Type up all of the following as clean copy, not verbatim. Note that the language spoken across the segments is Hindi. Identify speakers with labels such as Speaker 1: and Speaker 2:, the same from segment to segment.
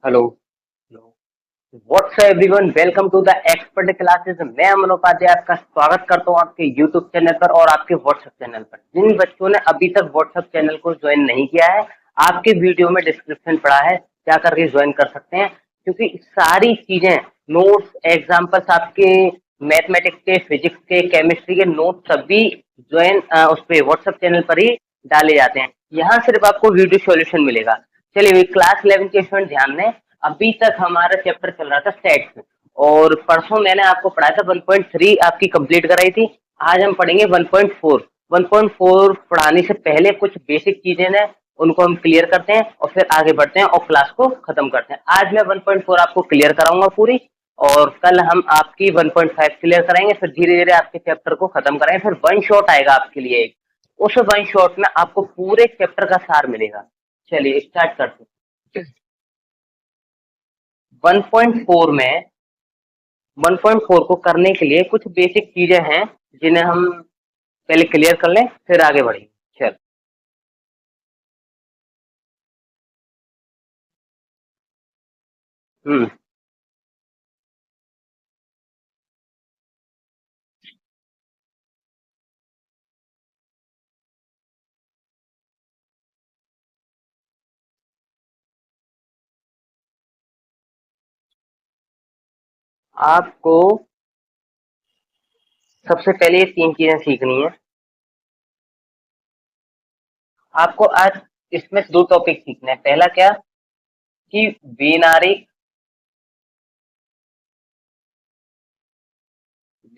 Speaker 1: Hello. What's up everyone, welcome to the expert classes. मैं अमन उपाध्याय आपका स्वागत करता हूं आपके यूट्यूब चैनल पर और आपके व्हाट्सएप चैनल पर। जिन बच्चों ने अभी तक व्हाट्सएप चैनल को ज्वाइन नहीं किया है, आपके वीडियो में डिस्क्रिप्शन पड़ा है, जा करके ज्वाइन कर सकते हैं। क्योंकि सारी चीजें, नोट्स, एग्जाम्पल्स आपके मैथमेटिक्स के, फिजिक्स के, केमिस्ट्री के नोट्स सभी ज्वाइन उस पे व्हाट्सएप चैनल पर ही डाले जाते हैं। यहाँ सिर्फ आपको वीडियो सॉल्यूशन मिलेगा। चलिए, क्लास 11 के स्टूडेंट ध्यान दें। अभी तक हमारा चैप्टर चल रहा था सेट्स, और परसों मैंने आपको पढ़ाया था 1.3 आपकी कंप्लीट कराई थी। आज हम पढ़ेंगे 1.4। 1.4 पढ़ाने से पहले कुछ बेसिक चीजें हैं, उनको हम क्लियर करते हैं और फिर आगे बढ़ते हैं और क्लास को खत्म करते हैं। आज मैं 1.4 आपको क्लियर कराऊंगा पूरी, और कल हम आपकी 1.5 क्लियर कराएंगे। फिर धीरे धीरे आपके चैप्टर को खत्म कराएंगे। फिर वन शॉट आएगा आपके लिए एक, उस वन शॉट में आपको पूरे चैप्टर का सार मिलेगा। चलिए स्टार्ट करते हैं। 1.4 में 1.4 को करने के लिए कुछ बेसिक चीजें हैं, जिन्हें हम पहले क्लियर कर लें, फिर आगे बढ़ेंगे। चल। हम्म। आपको सबसे पहले ये तीन चीजें सीखनी है। आपको आज इसमें दो टॉपिक सीखने हैं। पहला क्या, कि वेनारिक,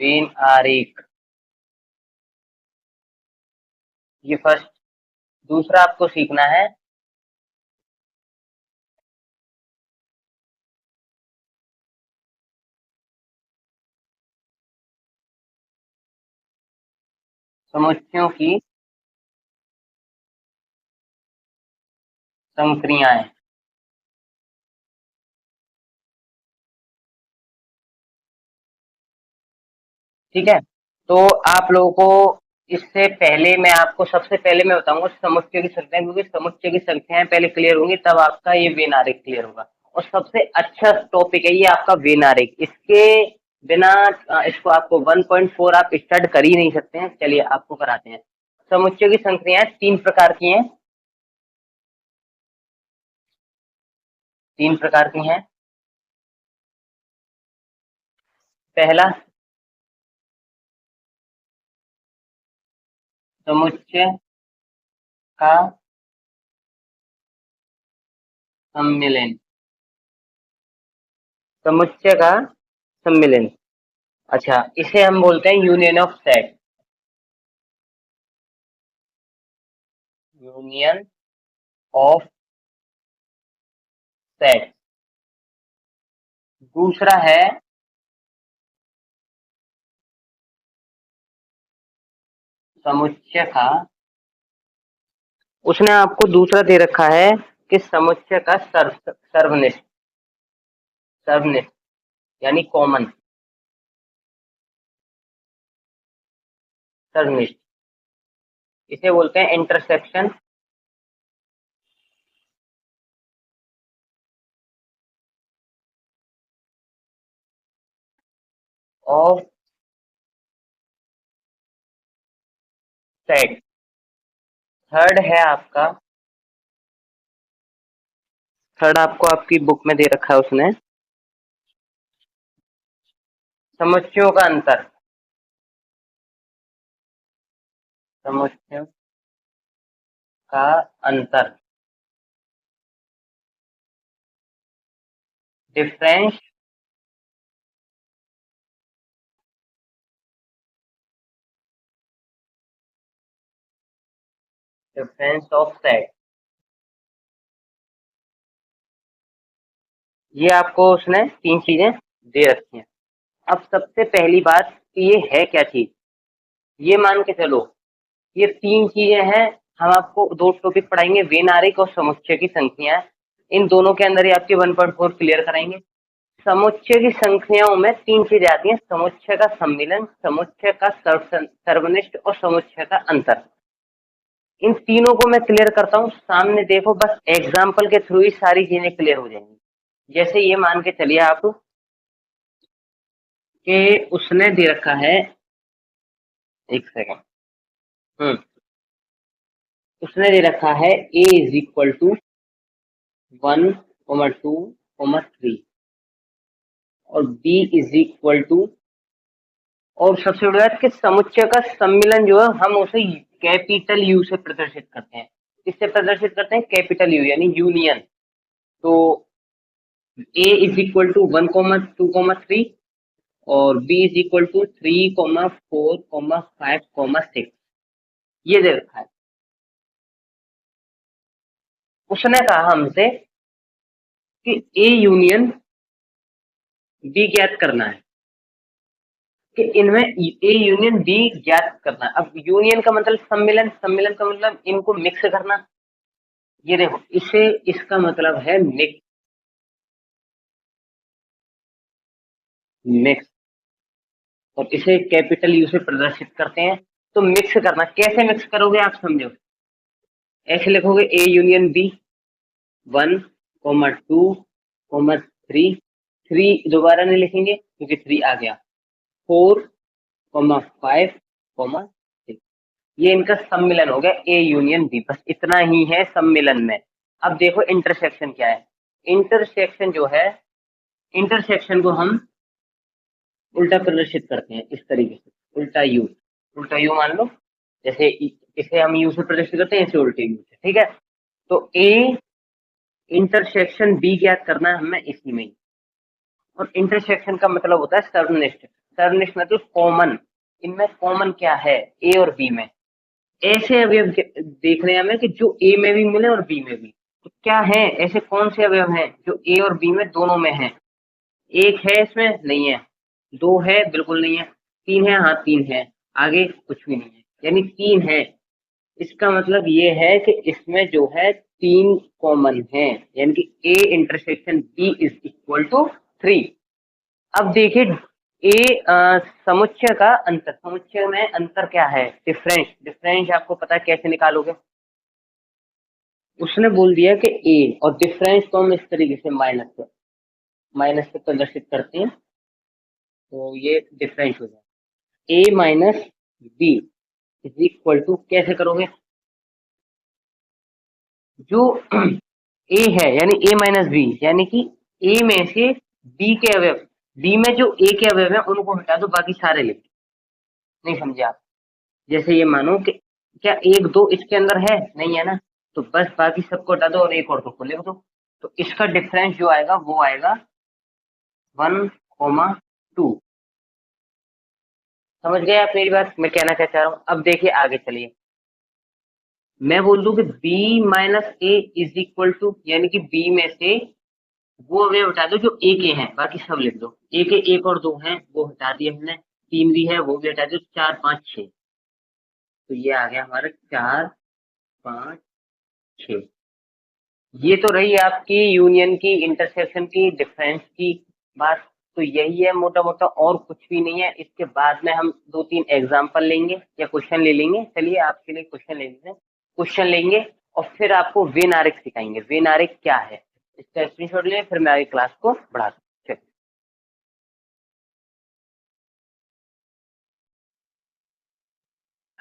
Speaker 1: वेन आरेख, ये फर्स्ट। दूसरा आपको सीखना है समुच्चयों की संक्रियाएं। ठीक है। तो आप लोगों को इससे पहले मैं आपको सबसे पहले मैं बताऊंगा समुच्चय की संख्या, क्योंकि समुच्चय की संख्याएं पहले क्लियर होंगी तब आपका ये वेन आरेख क्लियर होगा। और सबसे अच्छा टॉपिक है ये आपका वेन आरेख। इसके बिना इसको आपको 1.4 आप स्टार्ट कर ही नहीं सकते हैं। चलिए आपको कराते हैं। समुच्चय की संख्याएं तीन प्रकार की हैं। तीन प्रकार की हैं। पहला, समुच्चय का सम्मिलन। समुच्चय का सम्मिलन। अच्छा, इसे हम बोलते हैं union of set. Union of set. दूसरा है समुच्चय का, उसने आपको दूसरा दे रखा है कि समुच्चय का सर्वनिष्ठ। सर्वनिष्ठ यानी कॉमन। सर्वनिष्ठ, इसे बोलते हैं इंटरसेक्शन ऑफ सेट। थर्ड है आपका, थर्ड आपको आपकी बुक में दे रखा है उसने, समुच्चयों का अंतर। समुच्चयों का अंतर, डिफरेंस डिफरेंस ऑफ सेट। ये आपको उसने तीन चीजें दे रखी हैं। अब सबसे पहली बात कि ये है क्या चीज, ये मान के चलो ये तीन चीजें हैं। हम आपको दो टॉपिक पढ़ाएंगे, वेन आरेख और समुच्चय की संख्याएं। इन दोनों के अंदर ही आपके 1.4 क्लियर कराएंगे। समुच्चय की संख्याओं में तीन चीजें आती हैं: समुच्चय का सम्मिलन, समुच्चय का सर्वनिष्ठ और समुच्चय का अंतर। इन तीनों को मैं क्लियर करता हूँ। सामने देखो, बस एग्जाम्पल के थ्रू ही सारी चीजें क्लियर हो जाएंगी। जैसे ये मान के चलिए आप कि उसने दे रखा है, एक सेकंड। हम्म उसने दे रखा है ए इज इक्वल टू 1, 2, 3 और बी इज इक्वल टू, और सबसे बड़ी बात कि समुच्चय का सम्मिलन जो है हम उसे कैपिटल यू से प्रदर्शित करते हैं। किससे प्रदर्शित करते हैं? कैपिटल यू यानी यूनियन। तो ए इज इक्वल टू 1, 2, 3 और बी इज इक्वल टू 3, 4, 5, 6 ये दे रखा है। उसने कहा हमसे कि ए यूनियन बी ज्ञात करना है, कि इनमें ए यूनियन बी ज्ञात करना है। अब यूनियन का मतलब सम्मिलन, सम्मिलन का मतलब इनको मिक्स करना। ये देखो, इसे इसका मतलब है मिक्स, मिक्स, और इसे कैपिटल यू से प्रदर्शित करते हैं। तो मिक्स करना कैसे मिक्स करोगे आप समझो। ऐसे लिखोगे ए यूनियन बी, 1, 2, 3, 3 दोबारा नहीं लिखेंगे क्योंकि 3 आ गया, 4, 5, 6, ये इनका सम्मिलन हो गया ए यूनियन बी। बस इतना ही है सम्मिलन में। अब देखो इंटरसेक्शन क्या है। इंटरसेक्शन जो है, इंटरसेक्शन को हम उल्टा प्रदर्शित करते हैं इस तरीके से, उल्टा यू। उल्टा यू मान लो, जैसे इसे हम यू से प्रदर्शित करते हैं, इसे उल्टे यू से, ठीक है। तो ए इंटरसेक्शन बी ज्ञात करना है हमें इसी में ही। और इंटरसेक्शन का मतलब होता है सर्वनिष्ठ। सर्वनिष्ठ मतलब कॉमन, इनमें कॉमन क्या है ए और बी में। ऐसे अवयव देखने हैं हमें कि जो ए में भी मिले और बी में भी। तो क्या है, ऐसे कौन से अवयव हैं जो ए और बी में दोनों में है? एक है, इसमें नहीं है। दो है, बिल्कुल नहीं है। तीन है, हाँ तीन है। आगे कुछ भी नहीं है, यानी तीन है। इसका मतलब ये है कि इसमें जो है तीन कॉमन है, यानी कि A intersection B is equal to 3। अब देखिए ए समुच्चय का अंतर, समुच्चय में अंतर क्या है? डिफरेंस। डिफरेंस आपको पता है कैसे निकालोगे? उसने बोल दिया कि ए, और डिफरेंस को हम इस तरीके से माइनस से प्रदर्शित करते हैं, तो ये डिफरेंस हो जाए A minus B is equal to, कैसे करोगे? जो ए है यानी ए माइनस बी, यानी कि ए में से बी के अवयव, बी में जो ए के अवयव है उनको हटा दो, बाकी सारे लिख दो। नहीं समझे आप? जैसे ये मानो कि क्या एक दो इसके अंदर है? नहीं है ना, तो बस बाकी सबको हटा दो और एक और दो को लिख दो। तो इसका डिफरेंस जो आएगा वो आएगा 1, 2। समझ गए आप मेरी बात, मैं कहना क्या चाह रहा हूँ? अब देखिए आगे चलिए, मैं बोल दूं कि b minus A is equal to, यानी कि b में से वो अवयव हटा दो जो ए के हैं, बाकी सब लिख दो। ए के एक और दो हैं वो हटा दिए हमने, तीन भी है वो भी हटा दो, 4, 5, 6। तो ये आ गया हमारा 4, 5, 6। ये तो रही आपकी यूनियन की, इंटरसेक्शन की, डिफरेंस की बात। तो यही है मोटा मोटा, और कुछ भी नहीं है। इसके बाद में हम दो तीन एग्जांपल लेंगे या क्वेश्चन ले लेंगे। चलिए आपके लिए क्वेश्चन ले लेते हैं, क्वेश्चन लेंगे और फिर आपको वेन आरेख सिखाएंगे। वेन आरेख क्या है इसका स्क्रीनशॉट ले, फिर मैं आगे क्लास को बढ़ा दूँ।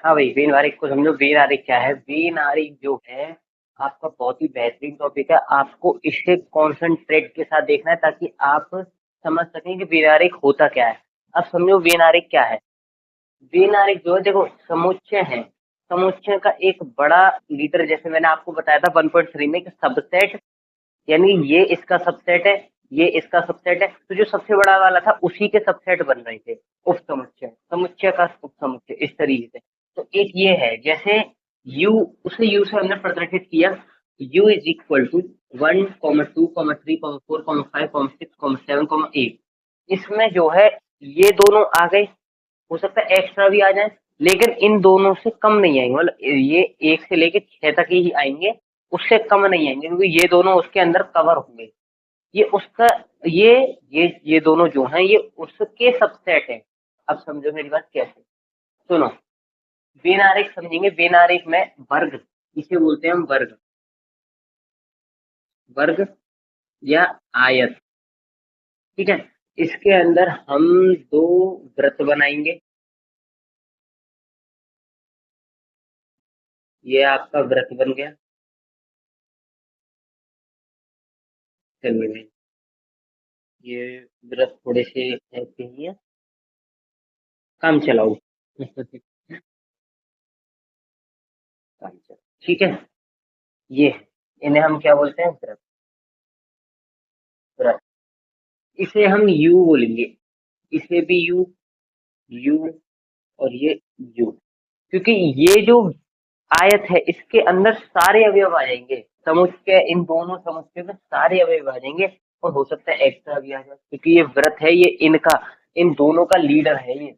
Speaker 1: हाँ भाई, वेन आरेख को समझो। वेन आरेख क्या है? वेन आरेख जो है आपका बहुत ही बेहतरीन टॉपिक है। आपको इसे कॉन्सेंट्रेट के साथ देखना है ताकि आप समझ सकें कि वेन आरेख होता क्या है। अब समझो वेन आरेख क्या है। वेन आरेख जो है, देखो समुच्चय है, समुच्चय का एक बड़ा लीडर, जैसे मैंने आपको बताया था 1.3 में कि सबसेट, यानी ये इसका सबसेट है, ये इसका सबसेट है। तो जो सबसे बड़ा वाला था उसी के सबसेट बन रहे थे, उप समुच्चय, समुच्चय का उप समुच्चय, इस तरीके से। तो एक ये है, जैसे u, उसे u से हमने प्रदर्शित किया, u इज इक्वल टू 1, 2, 3, 4, 5, 6, 7, 8। इसमें जो है ये दोनों आ गए, हो सकता है एक्स्ट्रा भी आ जाए, लेकिन इन दोनों से कम नहीं आएंगे। मतलब ये एक से लेके 6 तक ही आएंगे, उससे कम नहीं आएंगे, क्योंकि ये दोनों उसके अंदर कवर होंगे। ये उसका, ये दोनों जो हैं ये उसके सबसेट है। अब समझो मेरी बात कैसे, सुनो। वेन आरेख समझेंगे। वेन आरेख में वर्ग, इसे बोलते हैं हम वर्ग, वर्ग या आयत, ठीक है। इसके अंदर हम दो वृत्त बनाएंगे। ये आपका वृत्त बन गया। चलिए भाई, ये वृत्त थोड़े से ऐसे ही है, काम चलाओ। काम चलाओ, ठीक है। ये है, इन्हें हम क्या बोलते हैं, वृत्त। वृत्त, इसे हम यू बोलेंगे। इसे भी यू, यू, और ये यू, क्योंकि ये जो आयत है इसके अंदर सारे अवयव आ जाएंगे, समुच्चय, इन दोनों समुच्चय में सारे अवयव आ जाएंगे। और हो सकता है एक्स्ट्रा भी आ जाए, क्योंकि ये व्रत है, ये इनका, इन दोनों का लीडर है ये।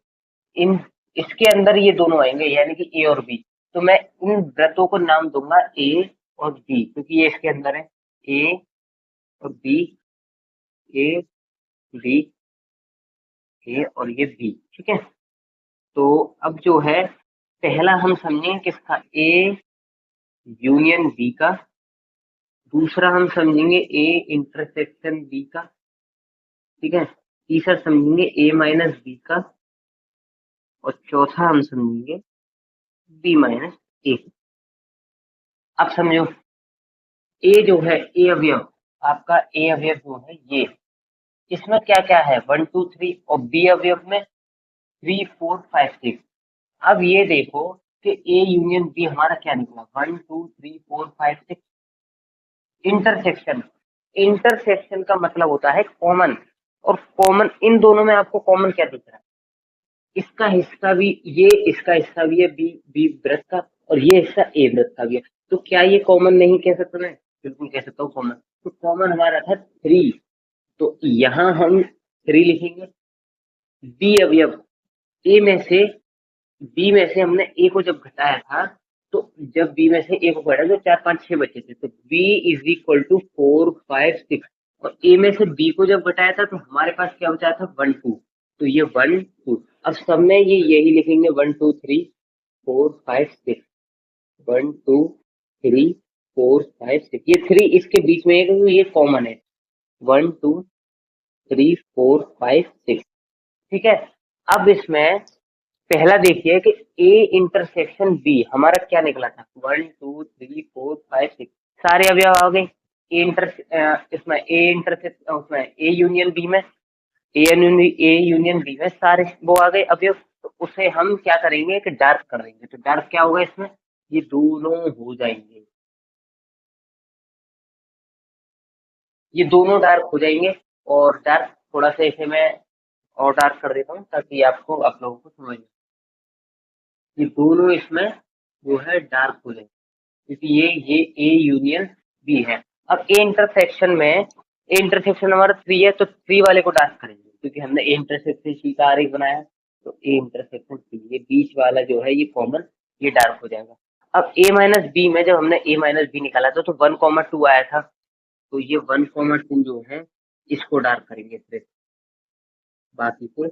Speaker 1: इन इसके अंदर ये दोनों आएंगे, यानी कि ए और बी। तो मैं इन व्रतों को नाम दूंगा ए और बी, क्योंकि ये इसके अंदर है। ए और बी, ए, बी, ए और ये बी, ठीक है। तो अब जो है, पहला हम समझेंगे किसका, ए यूनियन बी का। दूसरा हम समझेंगे ए इंटरसेक्शन बी का, ठीक है। तीसरा समझेंगे ए माइनस बी का। और चौथा हम समझेंगे बी माइनस ए। अब समझो, ए जो है, ए अवयव, आपका ए अवयव जो है ये, इसमें क्या क्या है, 1 2 3, और बी अवयव में 3 4 5 6। अब ये देखो कि ए यूनियन बी हमारा क्या निकला, 1 2 3 4 5 6, इंटरसेक्शन। इंटरसेक्शन का मतलब होता है कॉमन, और कॉमन, इन दोनों में आपको कॉमन क्या दिख रहा है, इसका हिस्सा भी ये, इसका हिस्सा भी है बी, बी वृत्त का, और ये हिस्सा ए वृत्त का भी है। तो क्या ये कॉमन नहीं कह सकता मैं, बिल्कुल कह सकता हूँ कॉमन। तो कॉमन हमारा था 3, तो यहाँ हम 3 लिखेंगे। बी अवयव, ए में से, बी में से हमने ए को जब घटाया था, तो जब बी में से ए को घटाया तो 4 5 6 बचे थे, तो बी इज इक्वल टू 4 5 6। और ए में से बी को जब घटाया था तो हमारे पास क्या बचा था, 1 2। तो ये 1 2, अब सब में ये यही लिखेंगे, 1 2 3 4 5 6, 1 2 3 4 5 6, ये 3 इसके बीच में है, क्योंकि ये कॉमन है। 1 2 3 4 5 6, ठीक है। अब इसमें पहला देखिए कि ए इंटरसेक्शन बी हमारा क्या निकला था, 1 2 3 4 5 6, सारे अवयव आ गए। ए इंटर इसमें ए इंटरसेक्शन, उसमें ए यूनियन बी में, ए यूनियन बी में सारे वो आ गए अवयव। तो उसे हम क्या करेंगे कि डार्क कर देंगे, तो डार्क क्या होगा इसमें, ये दोनों हो जाएंगे, ये दोनों डार्क हो जाएंगे। और डार्क थोड़ा सा इसे मैं और डार्क कर देता हूँ, ताकि आपको, आप लोगों को समझ में, ये दोनों इसमें जो है डार्क हो जाएंगे, क्योंकि ये ए यूनियन बी है। अब ए इंटरसेक्शन में, ए इंटरसेक्शन हमारा 3 है, तो 3 वाले को डार्क करेंगे, क्योंकि हमने ए इंटरसेक्शन सी का आरेख बनाया। तो ए इंटरसेक्शन सी, ये बीच वाला जो है ये कॉमन, ये डार्क हो जाएगा। अब ए माइनस बी में जब हमने ए माइनस बी निकाला था, तो 1 2 आया था, तो ये 1 2 जो है इसको डार्क करेंगे, फिर बाकी को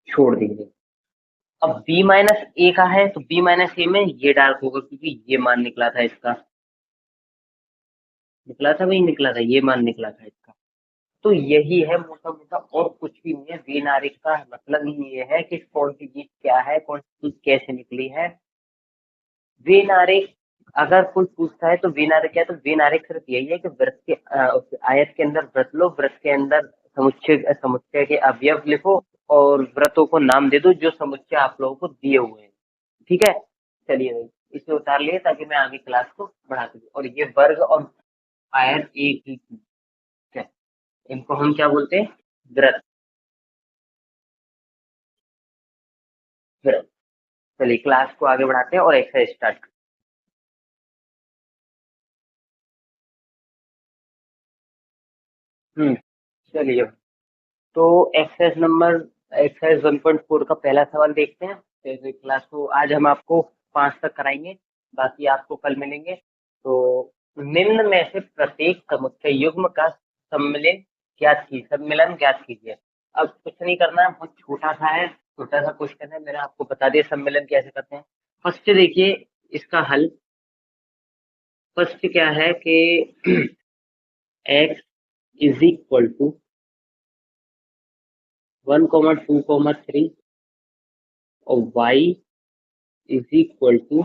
Speaker 1: छोड़ देंगे। अब बी माइनस ए का है, तो बी माइनस ए में ये डार्क होगा, क्योंकि ये मान निकला था इसका, निकला था भाई, निकला था, ये मान निकला था इसका। तो यही है मोटा मोटा, और कुछ भी नहीं है। वेन आरेख का मतलब ही ये है कि कौन सी चीज क्या है, कौन सी चीज कैसे निकली है। वेन आरेख, अगर कोई पूछता है तो वेन आरेख क्या है, तो वेन आरेख सिर्फ यही है कि वृत्त के आयत के अंदर वृत्त लो, वृत्त के अंदर समुच्चय, समुच्चय के अवयव लिखो, और वृत्तों को नाम दे दो जो समुच्चय आप लोगों को दिए हुए हैं, ठीक है। चलिए भाई, इसे उतार लिए ताकि मैं आगे क्लास को बढ़ा सकूं। और ये वर्ग और आयत एक ही चीज है, इनको हम क्या बोलते हैं, वृत्त, वृत्त। चलिए क्लास को आगे बढ़ाते हैं और एक्सरसाइज स्टार्ट करते हैं। चलिए, तो एक्सरसाइज 1.4 का पहला सवाल देखते हैं। फिर क्लास को आज हम आपको 5 तक कराएंगे, बाकी आपको कल मिलेंगे। तो निम्न में से प्रत्येक समुच्चय युग्म का सम्मिलन ज्ञात कीजिए। अब कुछ नहीं करना है, बहुत छोटा सा है, छोटा सा क्वेश्चन है, मैंने आपको बता दिया सम्मिलन कैसे करते हैं। फर्स्ट देखिए इसका हल। फर्स्ट क्या है कि x इज इक्वल टू 1,2,3 और y इज इक्वल टू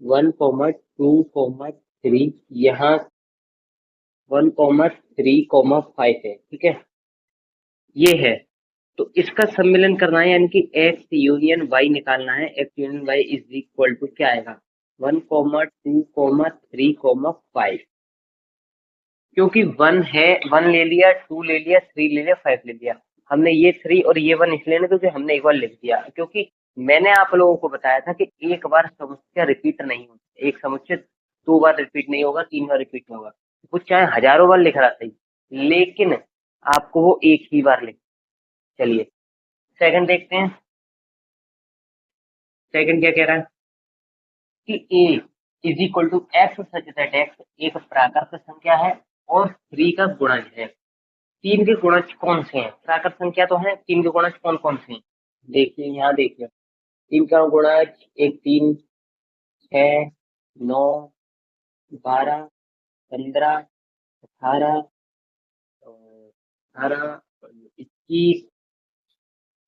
Speaker 1: 1,2,3, यहाँ 1,3,5 है, ठीक है, ये है। तो इसका सम्मिलन करना है, यानी कि x यूनियन y निकालना है। x union y is equal to क्या आएगा, 1,2,3,5, क्योंकि 1 है, 1 ले लिया, 2 ले लिया, 3 ले लिया, 5 ले लिया। हमने ये 3 और ये 1 इसलिए ना क्योंकि हमने एक बार लिख दिया, क्योंकि मैंने आप लोगों को बताया था कि एक बार समुच्चय रिपीट नहीं होता, एक समुच्चय 2 बार रिपीट नहीं होगा, 3 बार रिपीट नहीं होगा, वो चाहे हजारों बार लिख रहा था, लेकिन आपको वो एक ही बार लिख। चलिए सेकंड देखते हैं। सेकंड क्या कह रहा है कि a is equal to x such that x एक प्राकृत संख्या है और 3 का गुणज है। 3 के गुणज कौन से हैं? प्राकृत संख्या तो है, 3 के गुणज कौन कौन से हैं? देखिए यहाँ देखिए, 3 का गुणज एक 3, 6, 9, 12, 15, 18, 18, 21,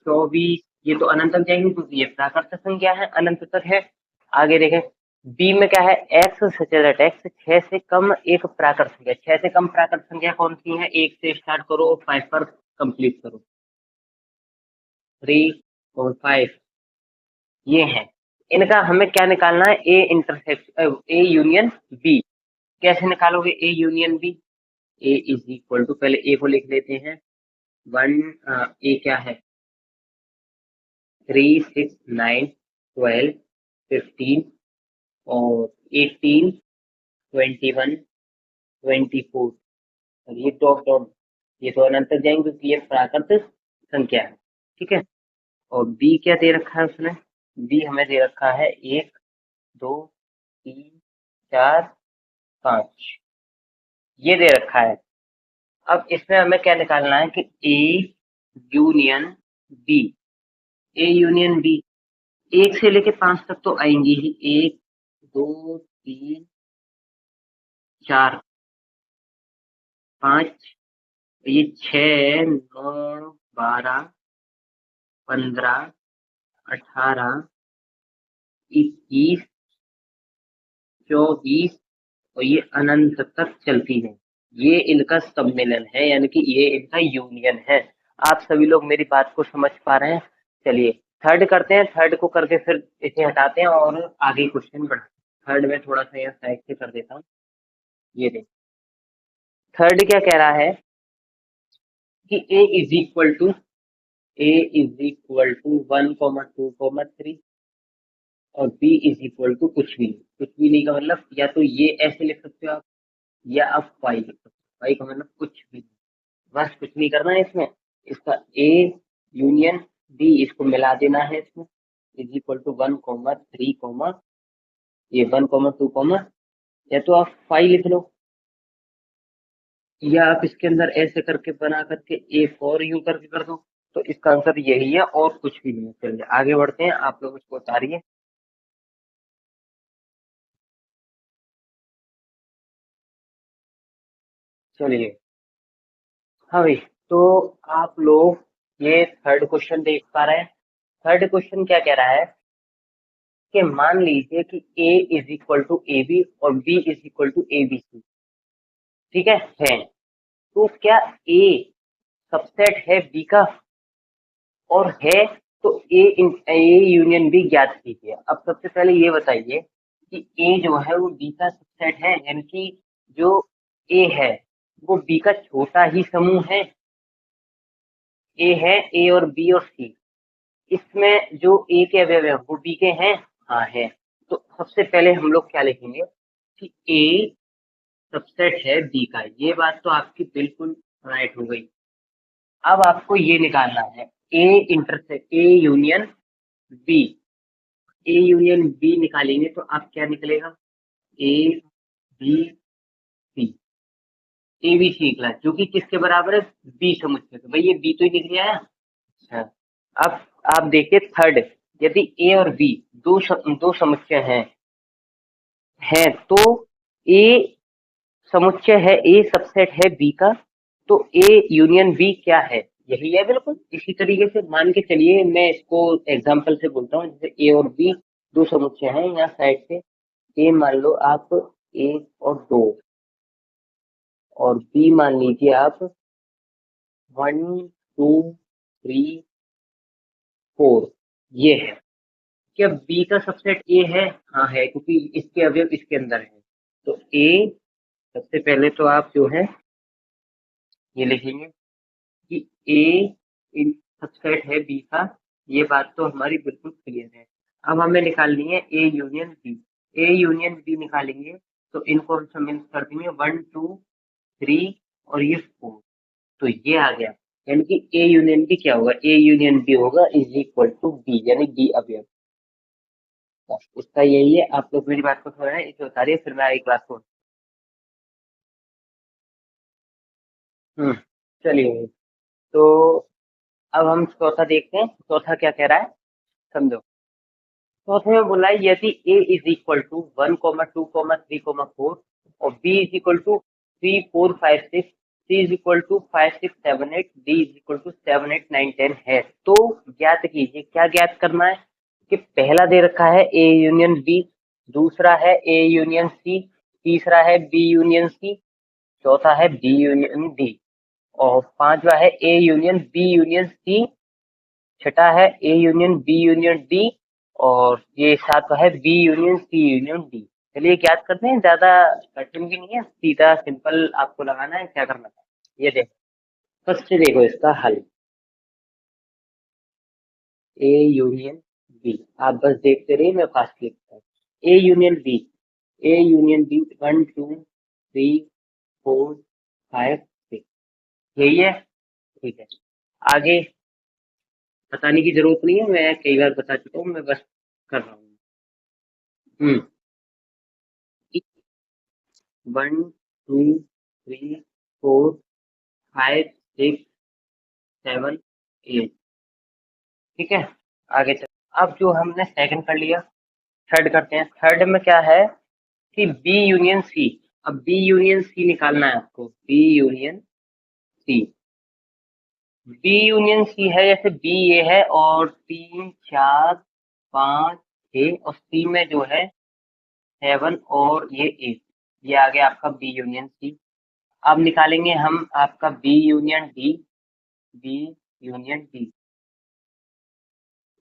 Speaker 1: 24, ये तो अनंत तक जाएंगे क्योंकि ये प्राकृत संख्या है, अनंत तक है। आगे देखें, बी में क्या है, एक्स सच दैट एक्स 6 से कम एक प्राकृत संख्या। 6 से कम प्राकृत संख्या कौन सी है? 1 से स्टार्ट करो, 5 पर कंप्लीट करो। 3 और 5 ये हैं। इनका हमें क्या निकालना है, A intersect A union B. कैसे निकालोगे A union B? A is equal to, पहले ए को लिख लेते हैं, 1, ए क्या है, 3, 6, 9, 12, 15 और 18, 21, 24 और ये डॉट डॉट, ये तो अनंत तक जाएंगे क्योंकि ये प्राकृत संख्या है, ठीक है। और बी क्या दे रखा है उसने? बी हमें दे रखा है 1, 2, 3, 4, 5, ये दे रखा है। अब इसमें हमें क्या निकालना है कि A union B. A union B 1 से लेके 5 तक तो आएंगी ही, 1, 2, 3, 4, 5, ये 6, 9, 12, 15, 18, 21, 24 और ये अनंत तक चलती है। ये इनका सम्मेलन है, यानी कि ये इनका यूनियन है। आप सभी लोग मेरी बात को समझ पा रहे हैं? चलिए थर्ड करते हैं, थर्ड को करके फिर इसे हटाते हैं और आगे क्वेश्चन बढ़ाते हैं। थर्ड में थोड़ा सा यहाँ साइड से कर देता हूँ। ये देखिए थर्ड क्या कह रहा है कि A is equal to, A is equal to 1,2,3 और बी इज इक्वल टू कुछ भी नहीं का मतलब या तो ये ऐसे लिख सकते हो आप, या आप वाई लिख सकते हो। वाई का मतलब कुछ भी नहीं, बस कुछ नहीं करना है इसमें। इसका ए यूनियन बी इसको मिला देना है इसमें, इज इक्वल टू 1,3, ये 1,2, या तो आप फाइव लिख लो, या आप इसके अंदर ऐसे करके बना करके ए फॉर यू करके कर दो। तो इसका आंसर यही है और कुछ भी नहीं है। चलिए आगे बढ़ते हैं, आप लोग इसको उतारिए। चलिए हाँ भाई, तो आप लोग ये थर्ड क्वेश्चन देख पा रहे हैं। थर्ड क्वेश्चन क्या कह रहा है कि मान लीजिए कि a is equal to A B और b is equal to A B C, ठीक है। तो क्या a सबसेट है b का? और है तो ए यूनियन बी ज्ञात कीजिए। अब सबसे पहले ये बताइए कि a जो है वो b का सबसेट है, यानी कि जो a है वो b का छोटा ही समूह है। ए है, ए और बी और सी, इसमें जो ए के अवयव है वो बी के हैं, हाँ है। तो सबसे पहले हम लोग क्या लिखेंगे कि ए सबसेट है बी का। ये बात तो आपकी बिल्कुल राइट हो गई। अब आपको ये निकालना है A intersect A union B. A union B निकालेंगे तो आप क्या निकलेगा, ए बी सी। ए बी सी निकला जो कि किसके बराबर है, बी समुच्चय के। भाई ये बी तो ही निकल आया। अच्छा, अब आप देखिए थर्ड, यदि ए और बी दो समुच्चय हैं तो ए समुच्चय है ए, सबसेट है बी का, तो ए यूनियन बी क्या है? यही है बिल्कुल। इसी तरीके से मान के चलिए, मैं इसको एग्जांपल से बोलता हूँ। जैसे ए और बी दो समुच्चय हैं यहाँ साइड से। ए मान लो आप 1 और 2, और बी मान लीजिए आप 1 2 3 4, ये है। क्या बी का सबसेट ए है? हाँ है, क्योंकि इसके अवयव इसके अंदर है। तो ए, सबसे पहले तो आप जो है ये लिखेंगे कि ए इन सबसेट है बी का। ये बात तो हमारी बिल्कुल क्लियर है। अब हमें निकालनी है A union B. A union B निकालेंगे तो इनको हम सम्मिलित कर देंगे 1 2 3 और ये 4। तो ये आ गया, यानी कि ए यूनियन बी क्या होगा? ए यूनियन बी होगा इज इक्वल टू बी, यानी बी अवयव। बस इसका यही है। आप लोग मेरी बात को थोड़ा है इसे उतारिए, फिर मैं आगे क्लास को। हम्म, चलिए। तो अब हम चौथा देखते हैं, चौथा क्या कह रहा है, समझो। चौथे में बोला है यदि ए इज इक्वल टू 1 2 3 4 और B is equal to 3 4 5 6, C is equal to 5 6 7 8, D is equal to 7 8 9 10 है, तो ज्ञात कीजिए। क्या ज्ञात करना है? कि पहला दे रखा है ए यूनियन बी, दूसरा है ए यूनियन सी, तीसरा है बी यूनियन सी, चौथा है बी यूनियन डी, और पांचवा है A union B union C, छठा है A union B union D, और ये सातवां है B union C union D. चलिए याद करते हैं, ज्यादा कठिन भी नहीं है, सीधा सिंपल आपको लगाना है। क्या करना है ये देखो, फर्स्ट से देखो इसका हल। ए यूनियन बी, आप बस देखते रहिए, मैं फास्ट लिखता हूँ। A union B, A union B 1 2 3 4 5 6, यही है। ठीक है, आगे बताने की जरूरत नहीं है, मैं कई बार बता चुका हूँ, मैं बस कर रहा हूँ। हम्म, 1 2 3 4 5 6 7 8। ठीक है, आगे चल। अब जो हमने सेकंड कर लिया, थर्ड करते हैं। थर्ड में क्या है कि बी यूनियन सी। अब बी यूनियन सी निकालना है आपको। B union C, B union C है, जैसे बी ये है और 3 4 5 6, और सी में जो है 7 और ये 8, ये आ गया आपका बी यूनियन सी। अब निकालेंगे हम आपका B union D. B union D,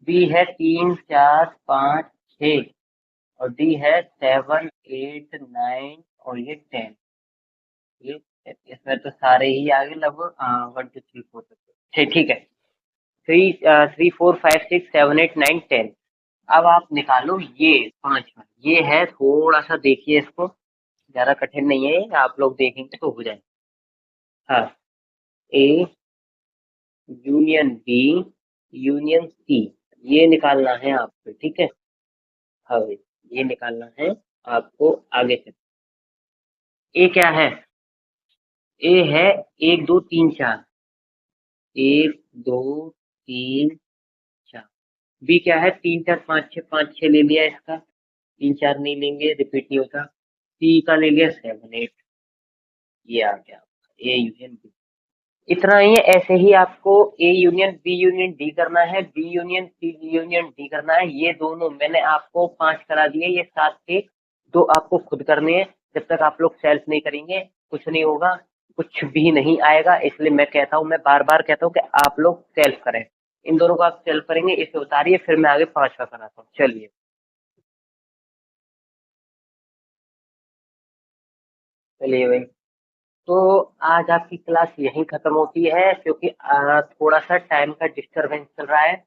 Speaker 1: B है 3 4 5 6, और डी है 7 8 9 और ये 10। ये इसमें तो सारे ही आगे लगभग 1 2 3 4 तक। ठीक है, 3 3 4 5 6 7 8 9 10। अब आप निकालो ये पांचवा। ये है, थोड़ा सा देखिए इसको, ज्यादा कठिन नहीं है, आप लोग देखेंगे तो हो जाए। हाँ, A union B union C, ये निकालना है आपको। ठीक है, हाँ भाई, ये निकालना है आपको। आगे चल, ए क्या है? ए है 1 2 3 4, 1 2 3 4। बी क्या है? 3 4 5 6, 5 6 ले लिया इसका, 3 4 नहीं लेंगे, रिपीट नहीं होता। सी का ले लिया 7 8, ये आ गया ए यूनियन बी। इतना ही है। ऐसे ही आपको A union B union D करना है, B union C union D करना है। ये दोनों मैंने आपको 5 करा दिए, ये 7 थे, 2 आपको खुद करने हैं। जब तक आप लोग सेल्फ नहीं करेंगे कुछ नहीं होगा, कुछ भी नहीं आएगा। इसलिए मैं कहता हूँ, मैं बार बार कहता हूँ कि आप लोग सेल्फ करें। इन दोनों को आप सेल्फ करेंगे, इसे उतारिए, फिर मैं आगे पांचवा कराता हूँ। चलिए, चलिए भाई। तो आज आपकी क्लास यहीं खत्म होती है, क्योंकि थोड़ा सा टाइम का डिस्टरबेंस चल रहा है।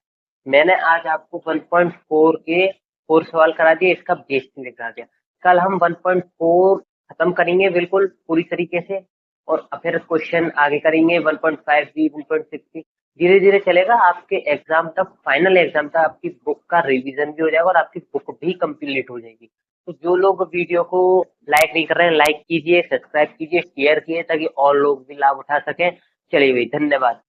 Speaker 1: मैंने आज आपको 1.4 के 4 सवाल करा दिए, इसका बेसिक निकाल दिया। कल हम 1.4 खत्म करेंगे बिल्कुल पूरी तरीके से, और फिर क्वेश्चन आगे करेंगे 1.5 भी, 1.6 भी। धीरे धीरे चलेगा। आपके एग्जाम तक, फाइनल एग्जाम तक आपकी बुक का रिवीजन भी हो जाएगा और आपकी बुक भी कंप्लीट हो जाएगी। तो जो लोग वीडियो को लाइक नहीं कर रहे हैं, लाइक कीजिए, सब्सक्राइब कीजिए, शेयर कीजिए, ताकि और लोग भी लाभ उठा सकें। चलिए भाई, धन्यवाद।